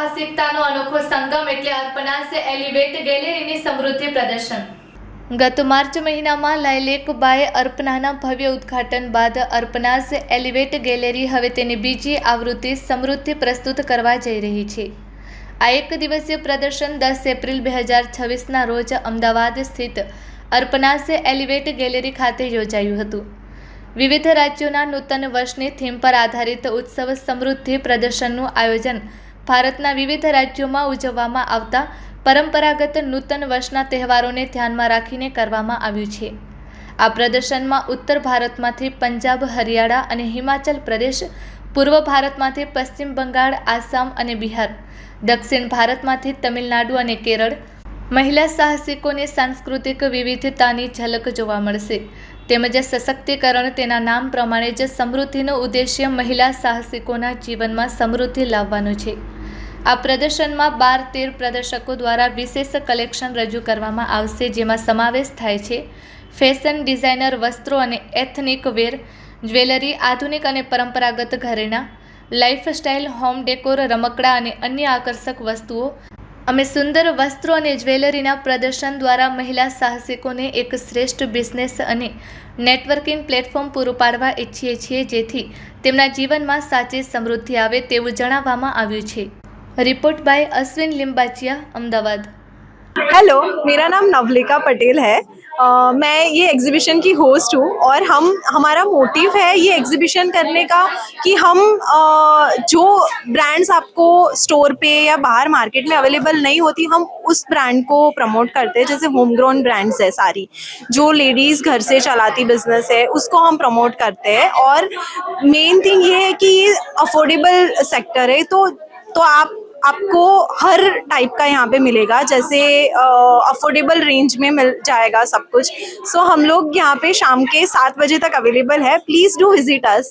સાહસિકતાનો અનોખો સંગમ એટલે અર્પણા એલિવેટ ગેલેરીની સમૃદ્ધિ પ્રદર્શન. ગત માર્ચ મહિનામાં લાયલેક બાય અર્પણાના ભવ્ય ઉદ્ઘાટન બાદ અર્પણાઝ એલિવેટ ગેલેરી હવે તેની બીજી આવૃત્તિ સમૃદ્ધિ પ્રસ્તુત કરવા જઈ રહી છે. આ એક દિવસીય પ્રદર્શન 10 એપ્રિલ 2026ના રોજ અમદાવાદ સ્થિત અર્પણાઝ એલિવેટ ગેલેરી ખાતે યોજાયું હતું. વિવિધ રાજ્યોના નૂતન વર્ષની થીમ પર આધારિત ઉત્સવ સમૃદ્ધિ પ્રદર્શનનું આયોજન ભારતના વિવિધ રાજ્યોમાં ઉજવવામાં આવતા પરંપરાગત નૂતન વર્ષના તહેવારોને ધ્યાનમાં રાખીને કરવામાં આવ્યું છે. આ પ્રદર્શનમાં ઉત્તર ભારતમાંથી પંજાબ, હરિયાણા અને હિમાચલ પ્રદેશ, પૂર્વ ભારતમાંથી પશ્ચિમ બંગાળ, આસામ અને બિહાર, દક્ષિણ ભારતમાંથી તમિલનાડુ અને કેરળ, મહિલા સાહસિકોની સાંસ્કૃતિક વિવિધતાની ઝલક જોવા મળશે. તેમજ સશક્તિકરણ તેના નામ પ્રમાણે જ સમૃદ્ધિનો ઉદ્દેશ્ય મહિલા સાહસિકોના જીવનમાં સમૃદ્ધિ લાવવાનો છે. આ પ્રદર્શનમાં 12-13 પ્રદર્શકો દ્વારા વિશેષ કલેક્શન રજૂ કરવામાં આવશે, જેમાં સમાવેશ થાય છે ફેશન ડિઝાઇનર, વસ્ત્રો અને એથનિક વેર, જ્વેલરી, આધુનિક અને પરંપરાગત ઘરેણાં, લાઇફસ્ટાઇલ, હોમ ડેકોર, રમકડાં અને અન્ય આકર્ષક વસ્તુઓ. અમે સુંદર વસ્ત્રો અને જ્વેલરીના પ્રદર્શન દ્વારા મહિલા સાહસિકોને એક શ્રેષ્ઠ બિઝનેસ અને નેટવર્કિંગ પ્લેટફોર્મ પૂરું પાડવા ઈચ્છીએ છીએ, જેથી તેમના જીવનમાં સાચી સમૃદ્ધિ આવે તેવું જણાવવામાં આવ્યું છે. Report by Ashwin Limbachiya, Ahmedabad. Hello, मेरा नाम नवलिका पटेल है. मैं ये एग्जीबिशन की होस्ट हूँ और हमारा मोटिव है ये एग्जीबिशन करने का कि हम जो ब्रांड्स आपको स्टोर पे या बाहर मार्केट में अवेलेबल नहीं होती, हम उस ब्रांड को प्रमोट करते हैं. जैसे होम ग्रोन ब्रांड्स है सारी, जो लेडीज़ घर से चलाती बिजनेस है, उसको हम प्रमोट करते हैं. और मेन थिंग ये है कि ये अफोर्डेबल सेक्टर है, तो आपको हर टाइप का यहाँ पे मिलेगा. जैसे अफोर्डेबल रेंज में मिल जाएगा सब कुछ. सो हम लोग यहाँ पे शाम के 7 बजे तक अवेलेबल है. Please do visit us.